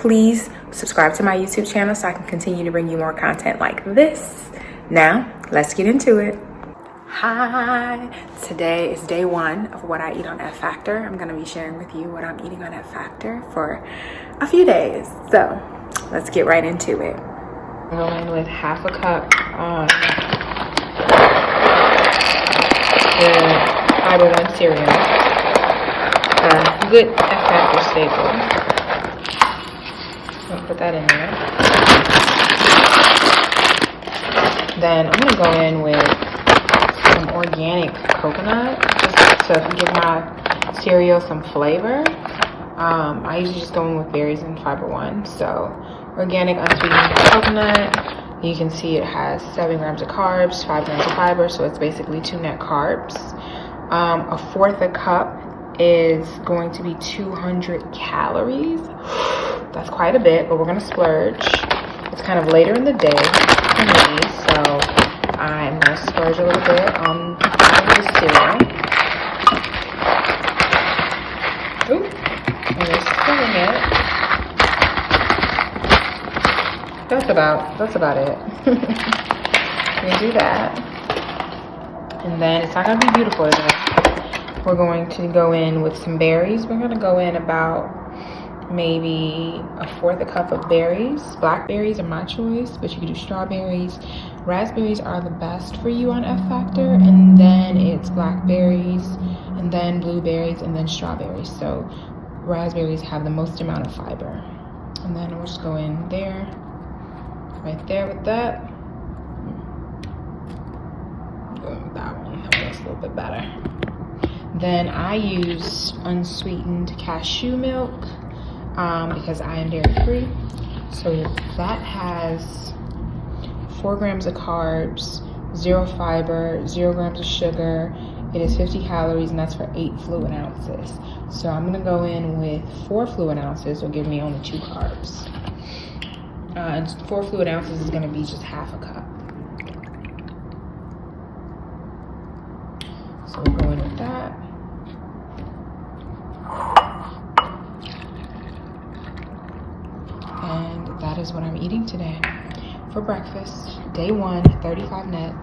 please subscribe to my YouTube channel so I can continue to bring you more content like this. Now, let's get into it. Hi, today is day one of what I eat on F Factor. I'm gonna be sharing with you what I'm eating on F Factor for a few days. So let's get right into it. I'm going with half a cup on the Fiber One cereal. Good F Factor staple. I'll put that in there. Then I'm gonna go in with some organic coconut just to give my cereal some flavor. I usually just go in with berries and Fiber One. So organic unsweetened coconut. You can see it has 7 grams of carbs, 5 grams of fiber, so it's basically 2 net carbs. A fourth a cup is going to be 200 calories. That's quite a bit, but we're gonna splurge. It's kind of later in the day for me, so I'm gonna splurge a little bit on the cereal. Ooh, and we're spilling it. That's about it. We do that, and then it's not gonna be beautiful today. We're going to go in with some berries. We're gonna go in about maybe a fourth a cup of berries. Blackberries are my choice, but you can do strawberries. Raspberries are the best for you on F Factor, and then it's blackberries, and then blueberries, and then strawberries. So raspberries have the most amount of fiber. And then we'll just go in there, right there with that. Go with that one, that looks a little bit better. Then I use unsweetened cashew milk because I am dairy free. So that has 4 grams of carbs, 0 fiber, 0 grams of sugar. It is 50 calories, and that's for 8 fluid ounces. So I'm gonna go in with 4 fluid ounces, will give me only 2 carbs. And 4 fluid ounces is gonna be just half a cup. So we'll go in with that. And that is what I'm eating today for breakfast. Day one, 35 net.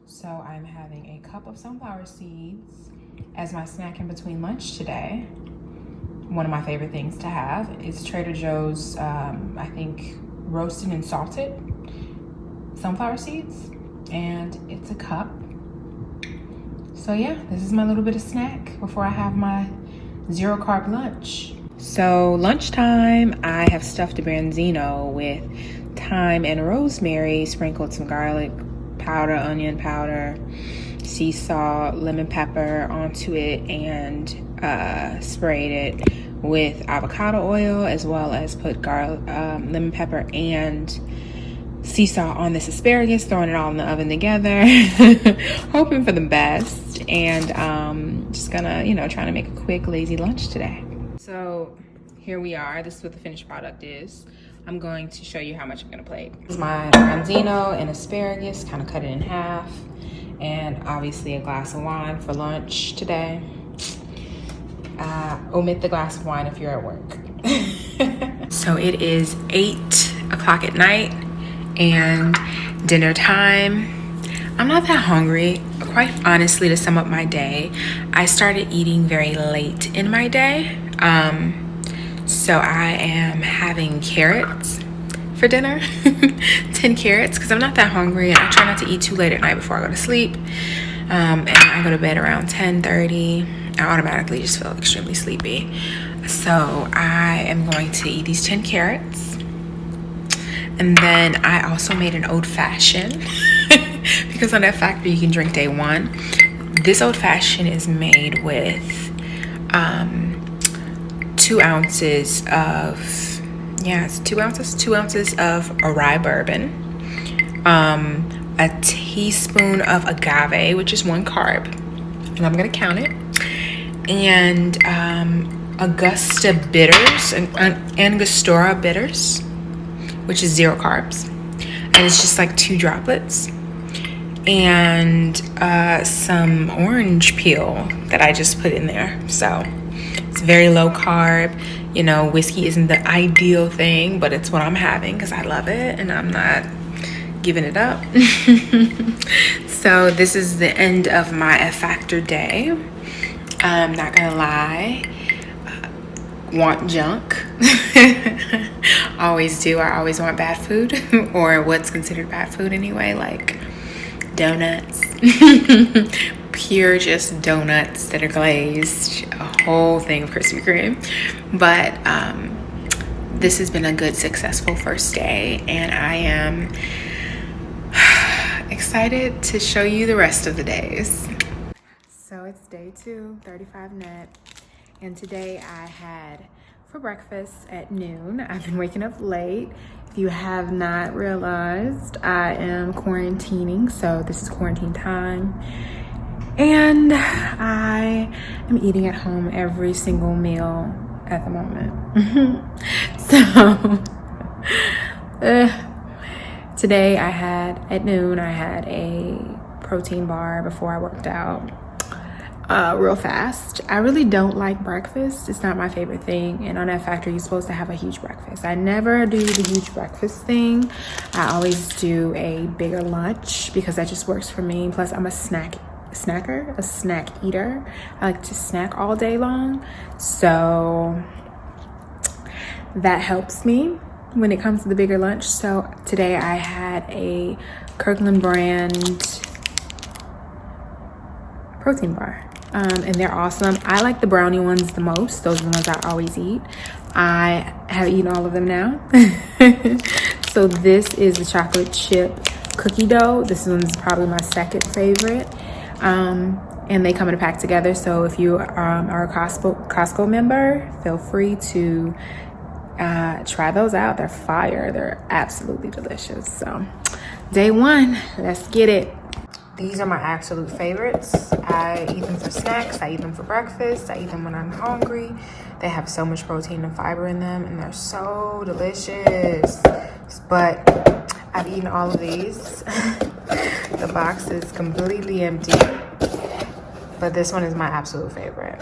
So I'm having a cup of sunflower seeds as my snack in between lunch today. One of my favorite things to have is Trader Joe's, I think, roasted and salted sunflower seeds. And it's a cup. So yeah, this is my little bit of snack before I have my 0 carb lunch. So lunchtime, I have stuffed a branzino with thyme and rosemary, sprinkled some garlic powder, onion powder, sea salt, lemon pepper onto it, and sprayed it with avocado oil, as well as put garlic, lemon pepper and sea salt on this asparagus, throwing it all in the oven together, hoping for the best, and just gonna, trying to make a quick, lazy lunch today. So here we are. This is what the finished product is. I'm going to show you how much I'm gonna plate. This is my branzino and asparagus, kind of cut it in half, and obviously a glass of wine for lunch today. Omit the glass of wine if you're at work. So it is 8 o'clock at night and dinner time. I'm not that hungry. Quite honestly, to sum up my day, I started eating very late in my day. So I am having carrots for dinner, 10 carrots, because I'm not that hungry, and I try not to eat too late at night before I go to sleep. And I go to bed around 10:30. I automatically just feel extremely sleepy. So I am going to eat these 10 carrots. And then I also made an old fashioned because on F Factor you can drink day one. This old fashioned is made with 2 ounces of, it's 2 ounces of rye bourbon, a teaspoon of agave, which is 1 carb, and I'm gonna count it, and Augusta bitters, and Angostura bitters, which is 0 carbs, and it's just like 2 droplets, and some orange peel that I just put in there. So it's very low carb. You know, whiskey isn't the ideal thing, but it's what I'm having because I love it and I'm not giving it up. So this is the end of my F Factor day. I'm not gonna lie, want junk. Always do. I always want bad food, or what's considered bad food anyway, like donuts. Pure just donuts that are glazed, a whole thing of Krispy Kreme. But this has been a good, successful first day, and I am excited to show you the rest of the days. So it's day 2, 35 net, and today I had for breakfast at noon. I've been waking up late. If you have not realized, I am quarantining, so this is quarantine time. And I am eating at home every single meal at the moment. So today at noon, I had a protein bar before I worked out real fast. I really don't like breakfast. It's not my favorite thing. And on F Factor, you're supposed to have a huge breakfast. I never do the huge breakfast thing. I always do a bigger lunch because that just works for me. Plus, I'm a snack eater. I like to snack all day long. So that helps me when it comes to the bigger lunch. So today I had a Kirkland brand protein bar. And they're awesome. I like the brownie ones the most. Those are the ones I always eat. I have eaten all of them now. So this is the chocolate chip cookie dough. This one's probably my second favorite. And they come in a pack together. So if you are a Costco member, feel free to try those out. They're fire. They're absolutely delicious. So day 1, let's get it. These are my absolute favorites. I eat them for snacks. I eat them for breakfast. I eat them when I'm hungry. They have so much protein and fiber in them, and they're so delicious. But I've eaten all of these. The box is completely empty, but this one is my absolute favorite.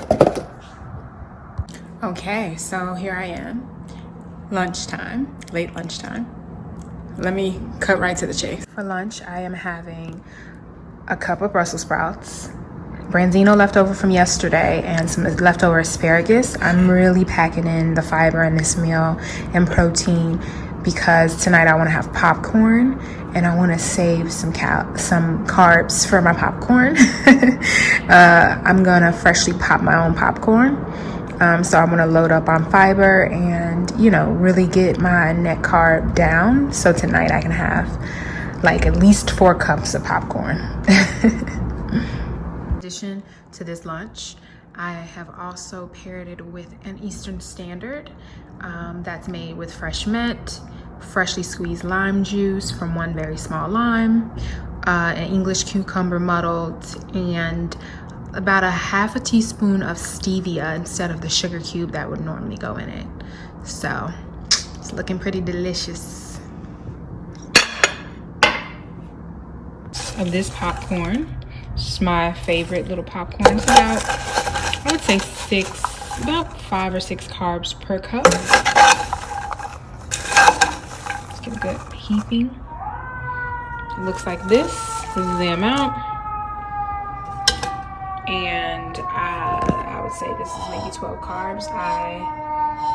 Okay, so here I am. Lunchtime, late lunchtime. Let me cut right to the chase. For lunch, I am having a cup of Brussels sprouts, branzino leftover from yesterday, and some leftover asparagus. I'm really packing in the fiber in this meal and protein because tonight I want to have popcorn and I want to save some carbs for my popcorn. I'm gonna freshly pop my own popcorn. So I'm gonna load up on fiber and, you know, really get my net carb down. So tonight I can have like at least 4 cups of popcorn. In addition to this lunch, I have also paired it with an Eastern Standard that's made with fresh mint, freshly squeezed lime juice from one very small lime, an English cucumber muddled, and about a half a teaspoon of stevia instead of the sugar cube that would normally go in it. So it's looking pretty delicious. Of this popcorn, it's my favorite little popcorn. It's about, I would say about 5 or 6 carbs per cup. Let's get a good heaping. It looks like this. This is the amount. And I would say this is maybe 12 carbs. I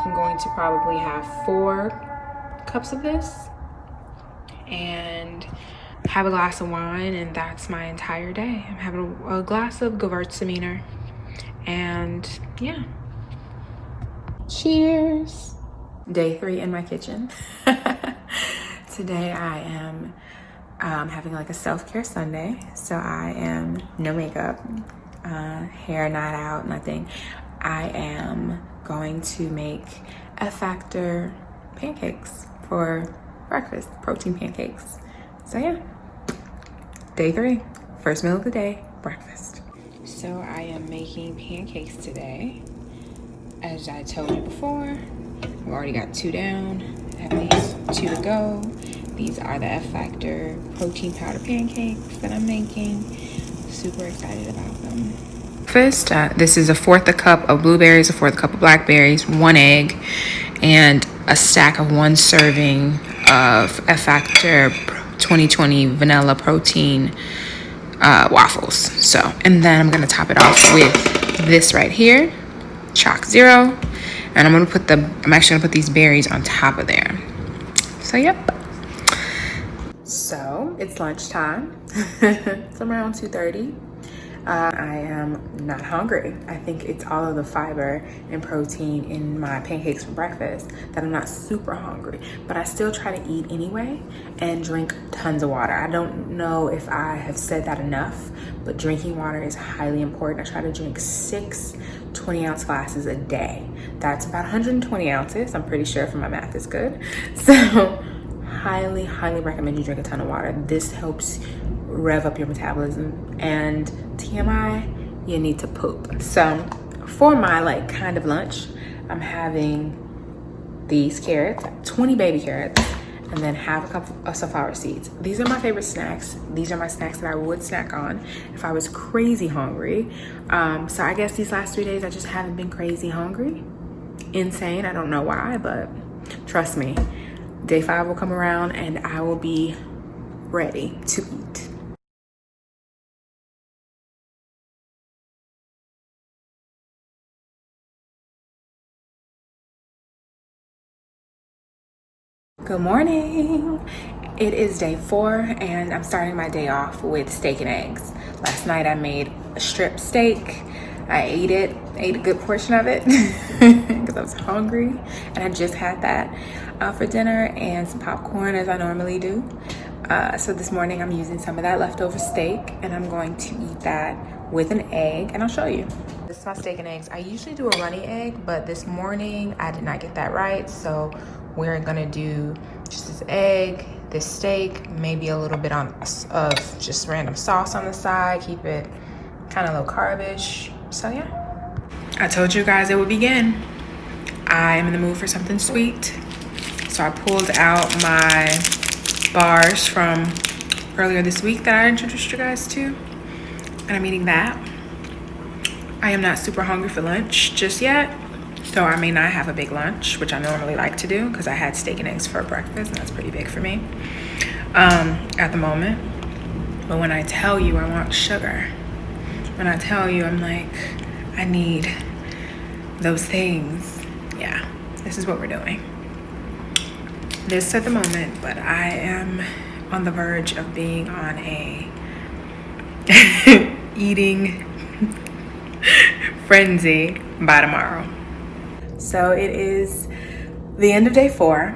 am going to probably have 4 cups of this and have a glass of wine, and that's my entire day. I'm having a glass of Gewürztraminer, and yeah. Cheers. Day 3 in my kitchen. Today I am having like a self-care Sunday, so I am no makeup, hair not out, nothing. I am going to make F Factor pancakes for breakfast, protein pancakes. So yeah, day 3, first meal of the day, breakfast. So I am making pancakes today. As I told you before, we already got 2 down, at least 2 to go. These are the F Factor protein powder pancakes that I'm making. Super excited about them. breakfast. This is a fourth a cup of blueberries, a fourth cup of blackberries, 1 egg, and a stack of 1 serving of F Factor 2020 vanilla protein waffles. So, and then I'm gonna top it off with this right here, Chalk Zero, and I'm actually gonna put these berries on top of there. So, yep. So it's lunchtime. It's around 2:30. I am not hungry. I think it's all of the fiber and protein in my pancakes for breakfast that I'm not super hungry, but I still try to eat anyway and drink tons of water. I don't know if I have said that enough, but drinking water is highly important. I try to drink 6 20-ounce glasses a day. That's about 120 ounces. I'm pretty sure if my math is good. So highly recommend you drink a ton of water. This helps rev up your metabolism, and TMI, you need to poop. So for my kind of lunch, I'm having these carrots, 20 baby carrots, and then half a cup of sunflower seeds. These are my favorite snacks. These are my snacks that I would snack on if I was crazy hungry. So I guess these last 3 days I just haven't been crazy hungry. Insane, I don't know why, but trust me, day 5 will come around and I will be ready to eat. Good morning. It is day 4 and I'm starting my day off with steak and eggs. Last night I made a strip steak. I ate a good portion of it because I was hungry, and I just had that for dinner, and some popcorn as I normally do. So this morning I'm using some of that leftover steak and I'm going to eat that with an egg, and I'll show you. This is my steak and eggs. I usually do a runny egg, but this morning I did not get that right, so we're gonna do just this egg, this steak, maybe a little bit of just random sauce on the side, keep it kind of low carbish. So yeah, I told you guys it would begin. I am in the mood for something sweet, so I pulled out my bars from earlier this week that I introduced you guys to, and I'm eating that. I am not super hungry for lunch just yet, so I may not have a big lunch, which I normally like to do because I had steak and eggs for breakfast, and that's pretty big for me at the moment. But when I tell you I want sugar, when I tell you I'm like, I need those things, yeah, this is what we're doing. This at the moment, but I am on the verge of being on a eating frenzy by tomorrow. So it is the end of day 4.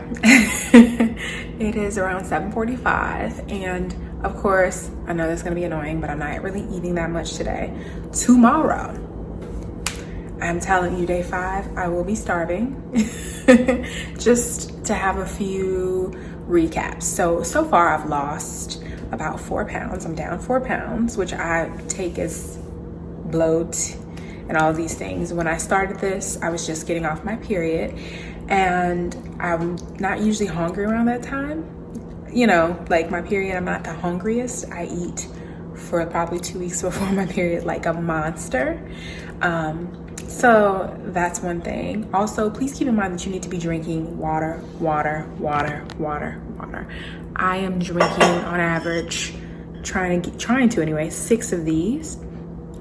It is around 7:45, and of course, I know that's gonna be annoying, but I'm not really eating that much today. Tomorrow, I'm telling you, day 5, I will be starving. Just to have a few recaps. So far I've lost about 4 pounds. I'm down 4 pounds, which I take as bloat and all these things. When I started this, I was just getting off my period, and I'm not usually hungry around that time. You know, like my period, I'm not the hungriest. I eat for probably 2 weeks before my period like a monster. So that's one thing. Also, please keep in mind that you need to be drinking water. I am drinking on average, trying to anyway, 6 of these,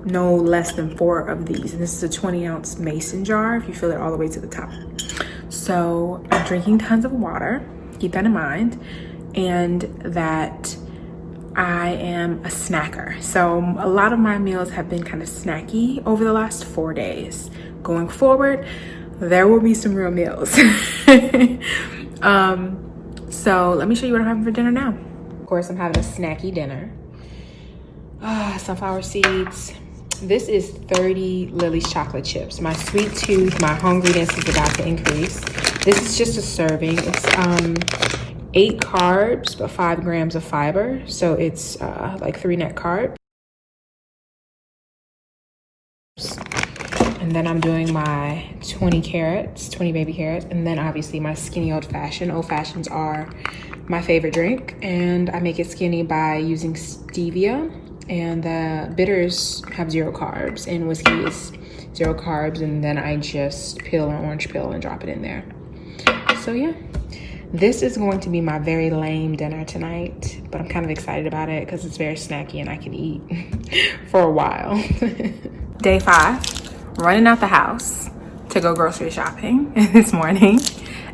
no less than 4 of these. And this is a 20-ounce mason jar if you fill it all the way to the top. So I'm drinking tons of water, keep that in mind, and that I am a snacker. So a lot of my meals have been kind of snacky over the last 4 days. Going forward, there will be some real meals. So let me show you what I'm having for dinner now. Of course, I'm having a snacky dinner. Sunflower seeds. This is 30 Lily's chocolate chips. My sweet tooth, my hungriness is about to increase. This is just a serving. It's 8 carbs, but 5 grams of fiber. So it's like 3 net carbs. And then I'm doing my 20 carrots, 20 baby carrots. And then obviously my skinny old fashioned. Old fashions are my favorite drink. And I make it skinny by using stevia and the bitters have 0 carbs, and whiskey is 0 carbs, and then I just peel an orange peel and drop it in there. So yeah, this is going to be my very lame dinner tonight, but I'm kind of excited about it because it's very snacky and I can eat for a while. Day 5, running out the house to go grocery shopping this morning,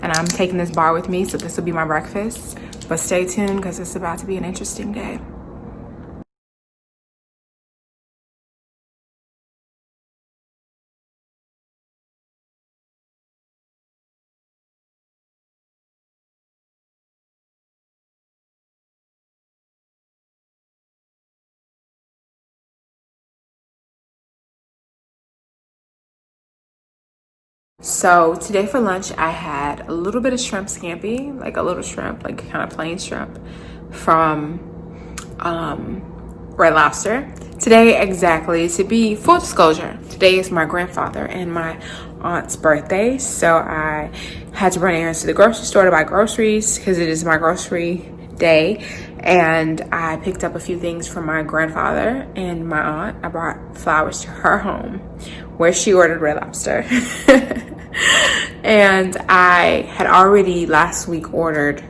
and I'm taking this bar with me, so this will be my breakfast. But stay tuned because it's about to be an interesting day. So today for lunch, I had a little bit of shrimp scampi, like a little shrimp, like kind of plain shrimp from Red Lobster. Today, exactly, to be full disclosure, today is my grandfather and my aunt's birthday. So I had to run errands to the grocery store to buy groceries because it is my grocery day. And I picked up a few things from my grandfather and my aunt. I brought flowers to her home where she ordered Red Lobster. And I had already last week ordered,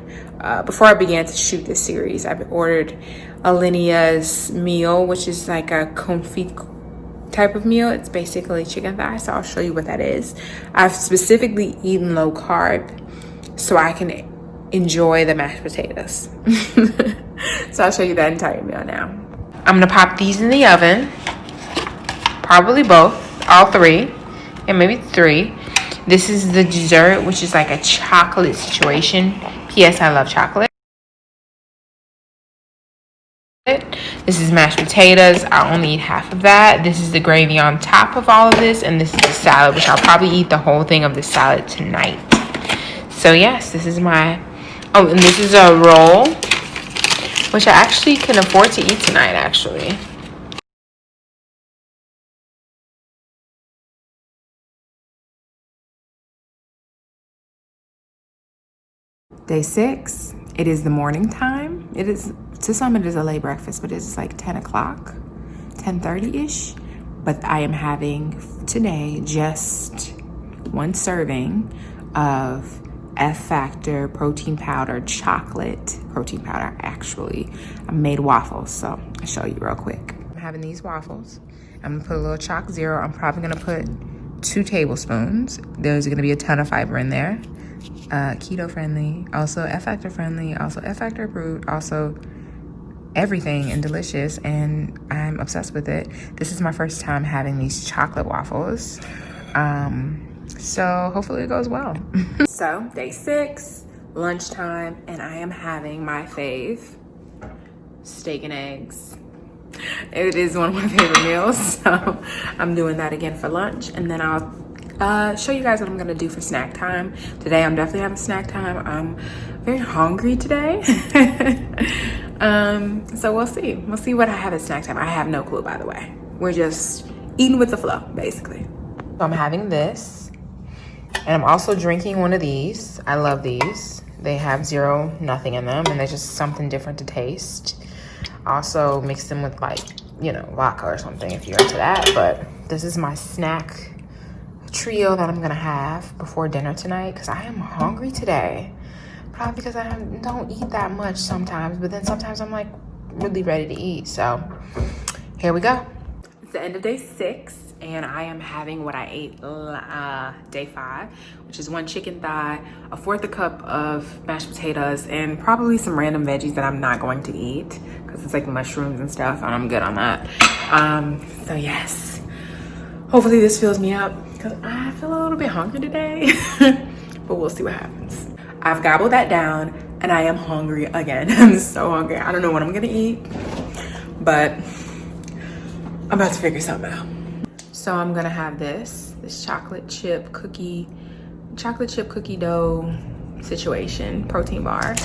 before I began to shoot this series, I ordered Alinia's meal, which is like a confit type of meal. It's basically chicken thigh, so I'll show you what that is. I've specifically eaten low carb so I can enjoy the mashed potatoes. So I'll show you that entire meal now. I'm gonna pop these in the oven, probably both, all 3, and maybe 3. This is the dessert, which is like a chocolate situation. P.S. I love chocolate. This is mashed potatoes. I'll only eat half of that. This is the gravy on top of all of this, and this is the salad, which I'll probably eat the whole thing of the salad tonight. So yes, this is my, oh, and this is a roll, which I actually can afford to eat tonight, actually. Day 6, it is the morning time. It is, to some it is a late breakfast, but it's like 10 o'clock, 10:30-ish. But I am having today just 1 serving of F Factor protein powder, chocolate protein powder. Actually, I made waffles, so I'll show you real quick. I'm having these waffles. I'm gonna put a little Choc Zero. I'm probably gonna put 2 tablespoons. There's gonna be a ton of fiber in there. Keto friendly, also F Factor friendly, also F Factor approved, also everything and delicious, and I'm obsessed with it. This is my first time having these chocolate waffles, so hopefully it goes well. So day 6, lunchtime, and I am having my fave, steak and eggs. It is one of my favorite meals, so I'm doing that again for lunch, and then I'll show you guys what I'm gonna do for snack time. Today I'm definitely having snack time. I'm very hungry today. So we'll see what I have at snack time. I have no clue, by the way. We're just eating with the flow, basically. So I'm having this, and I'm also drinking one of these. I love these. They have 0 nothing in them, and they're just something different to taste. Also mix them with, like, you know, vodka or something if you're into that. But this is my snack trio that I'm gonna have before dinner tonight because I am hungry today. Probably because I don't eat that much sometimes, but then sometimes I'm like really ready to eat. So here we go. It's the end of day 6, and I am having what I ate day 5, which is 1 chicken thigh, 1/4 cup of mashed potatoes, and probably some random veggies that I'm not going to eat because it's like mushrooms and stuff, and I'm good on that. So yes, hopefully this fills me up because I feel a little bit hungry today, but we'll see what happens. I've gobbled that down and I am hungry again. I'm so hungry. I don't know what I'm gonna eat, but I'm about to figure something out. So I'm gonna have this chocolate chip cookie dough situation, protein bar,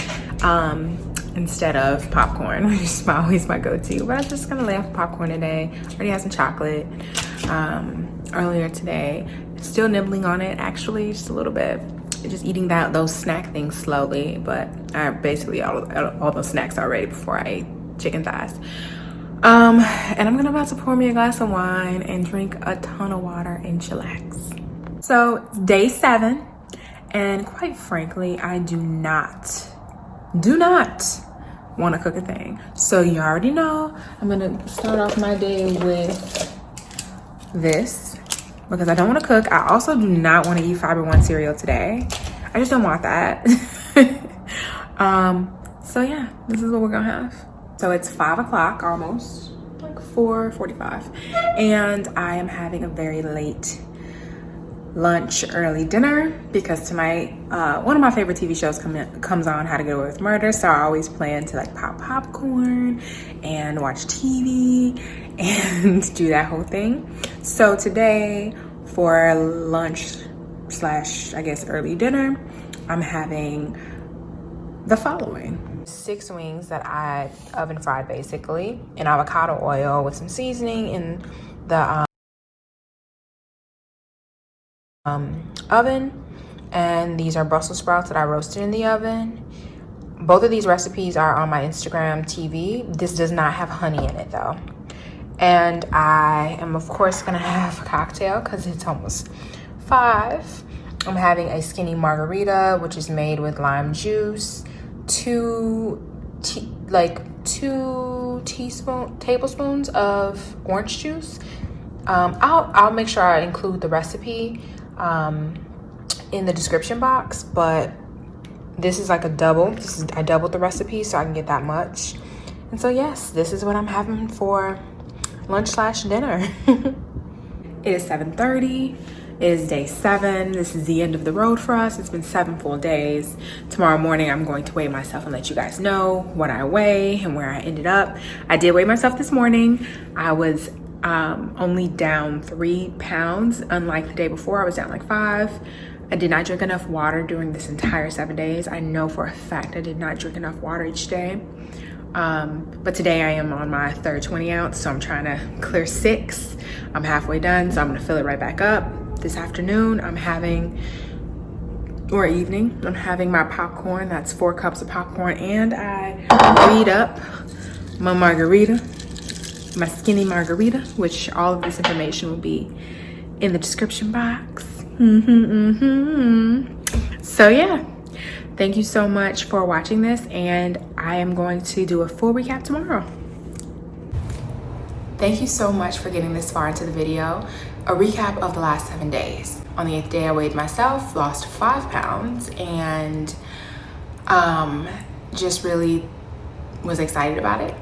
instead of popcorn, which is always my go-to. But I'm just gonna lay off popcorn today. Already had some chocolate earlier today. Still nibbling on it, actually, just a little bit. Just eating those snack things slowly, but I basically all those snacks already before I ate chicken thighs. And I'm about to pour me a glass of wine and drink a ton of water and chillax. So it's day 7, and quite frankly, I do not want to cook a thing. So you already know I'm gonna start off my day with this because I don't want to cook. I also do not want to eat Fiber One cereal today. I just don't want that. So yeah, this is what we're gonna have. So it's 5 o'clock almost, like 4:45, and I am having a very late lunch, early dinner, because tonight one of my favorite TV shows comes on, How to Get Away with Murder. So I always plan to like pop popcorn and watch TV and do that whole thing. So today for lunch slash I guess early dinner, I'm having the following: 6 wings that I oven fried basically in avocado oil with some seasoning in the oven. And these are Brussels sprouts that I roasted in the oven. Both of these recipes are on my Instagram TV. This does not have honey in it though. And I am of course gonna have a cocktail because it's almost 5. I'm having a skinny margarita, which is made with lime juice, 2 tablespoons of orange juice. I'll make sure I include the recipe in the description box, but this is like a double. I doubled the recipe so I can get that much. And so yes, this is what I'm having for lunch slash dinner. It is 7:30. It is day 7. This is the end of the road for us. It's been 7 full days. Tomorrow morning, I'm going to weigh myself and let you guys know what I weigh and where I ended up. I did weigh myself this morning. I was only down 3 pounds. Unlike the day before, I was down like 5. I did not drink enough water during this entire 7 days. I know for a fact I did not drink enough water each day. But today I am on my 3rd 20 ounce, so I'm trying to clear 6. I'm halfway done, so I'm gonna fill it right back up. This afternoon, I'm having my popcorn. That's 4 cups of popcorn, and I read up my margarita, my skinny margarita, which all of this information will be in the description box. So yeah, thank you so much for watching this, and I am going to do a full recap tomorrow. Thank you so much for getting this far into the video. A recap of the last 7 days. On the 8th day, I weighed myself, lost 5 pounds, and just really was excited about it.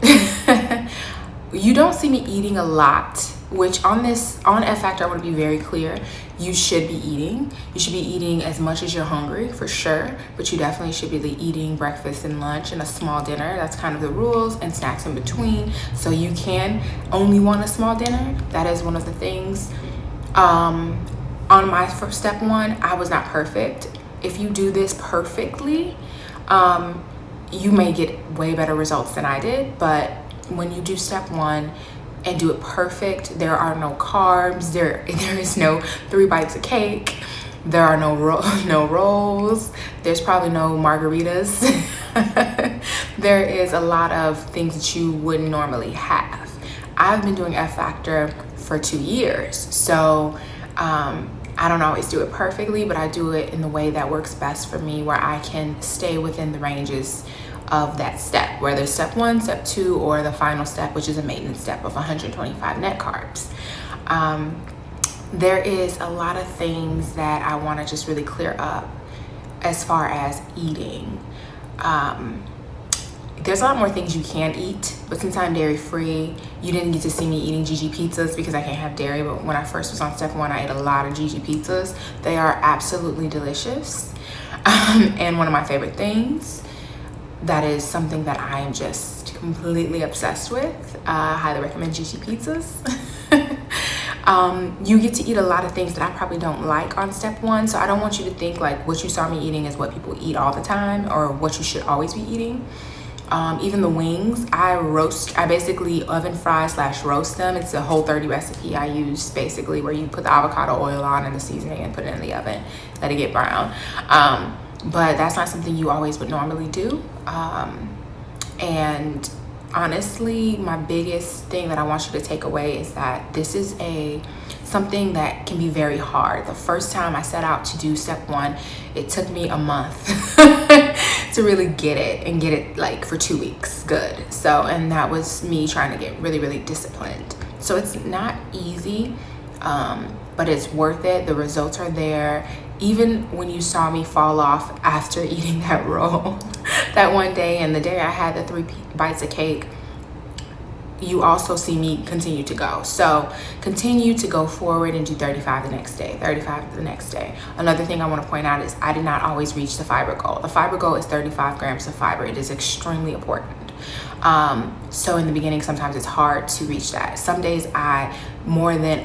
You don't see me eating a lot, which on F Factor, I want to be very clear. You should be eating. You should be eating as much as you're hungry, for sure, but you definitely should be eating breakfast and lunch and a small dinner. That's kind of the rules, and snacks in between. So you can only want a small dinner. That is one of the things. On my first step 1, I was not perfect. If you do this perfectly, you may get way better results than I did. But when you do step 1 and do it perfect, there are no carbs, there is no 3 bites of cake, there are no rolls, there's probably no margaritas. There is a lot of things that you wouldn't normally have. I've been doing F Factor for 2 years, so I don't always do it perfectly, but I do it in the way that works best for me, where I can stay within the ranges of that step, whether it's step 1, step 2, or the final step, which is a maintenance step of 125 net carbs. There is a lot of things that I want to just really clear up as far as eating. There's a lot more things you can eat, but since I'm dairy free, you didn't get to see me eating GG pizzas because I can't have dairy. But when I first was on step 1, I ate a lot of GG pizzas. They are absolutely delicious, and one of my favorite things. That is something that I am just completely obsessed with. I highly recommend GG pizzas. You get to eat a lot of things that I probably don't like on step 1, so I don't want you to think like what you saw me eating is what people eat all the time or what you should always be eating. Even the wings, I basically oven fry / roast them. It's a Whole30 recipe I use, basically, where you put the avocado oil on and the seasoning and put it in the oven, let it get brown. But that's not something you always would normally do. And honestly, my biggest thing that I want you to take away is that this is something that can be very hard. The first time I set out to do step 1, it took me a month to really get it, and get it like for 2 weeks good. So, and that was me trying to get really, really disciplined. So it's not easy, but it's worth it. The results are there. Even when you saw me fall off after eating that roll that one day, and the day I had the 3 bites of cake, you also see me continue to go. So continue to go forward and do 35 the next day, 35 the next day. Another thing I want to point out is I did not always reach the fiber goal. The fiber goal is 35 grams of fiber. It is extremely important. So in the beginning, sometimes it's hard to reach that. Some days I more than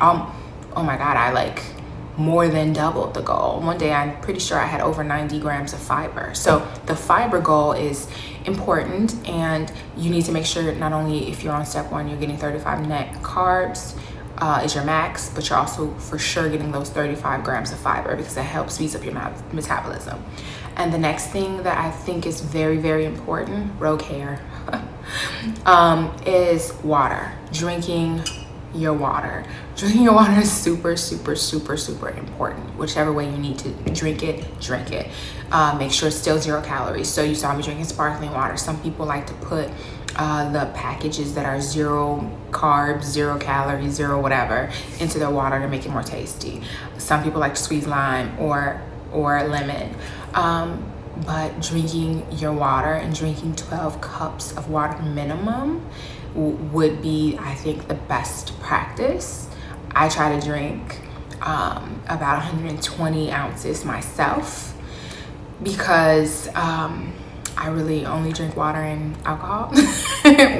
doubled the goal. One day I'm pretty sure I had over 90 grams of fiber. So the fiber goal is important, and you need to make sure not only if you're on step 1 you're getting 35 net carbs is your max, but you're also for sure getting those 35 grams of fiber, because it helps speed up your metabolism. And the next thing that I think is very, very important, rogue hair, is water. Drinking your water is super, super, super, super important. Whichever way you need to drink it. Make sure it's still 0 calories. So you saw me drinking sparkling water. Some people like to put the packages that are 0 carbs, 0 calories, 0 whatever into their water to make it more tasty. Some people like to squeeze lime or lemon. But drinking your water and drinking 12 cups of water minimum would be, I think, the best practice. I try to drink about 120 ounces myself, because I really only drink water and alcohol.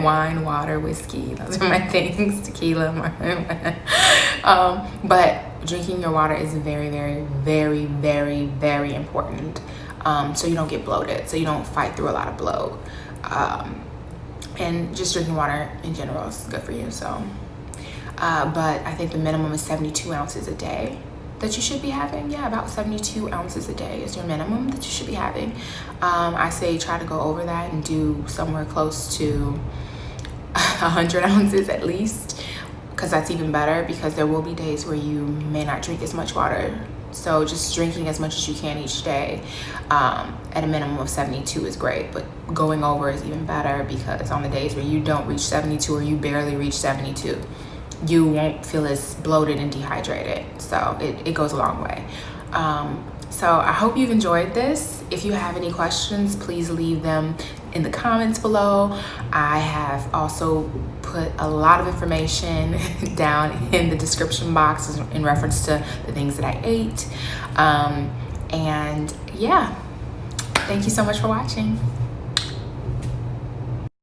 Wine, water, whiskey, those are my things. Tequila. But drinking your water is very, very, very, very, very important, so you don't get bloated, so you don't fight through a lot of bloat. And just drinking water in general is good for you. So but I think the minimum is 72 ounces a day that you should be having. Yeah, about 72 ounces a day is your minimum that you should be having. I say try to go over that and do somewhere close to 100 ounces at least, because that's even better, because there will be days where you may not drink as much water. So just drinking as much as you can each day at a minimum of 72 is great, but going over is even better, because on the days where you don't reach 72 or you barely reach 72, you won't feel as bloated and dehydrated. So it goes a long way. So I hope you've enjoyed this. If you have any questions, please leave them in the comments below. I have also put a lot of information down in the description box in reference to the things that I ate. And yeah, thank you so much for watching.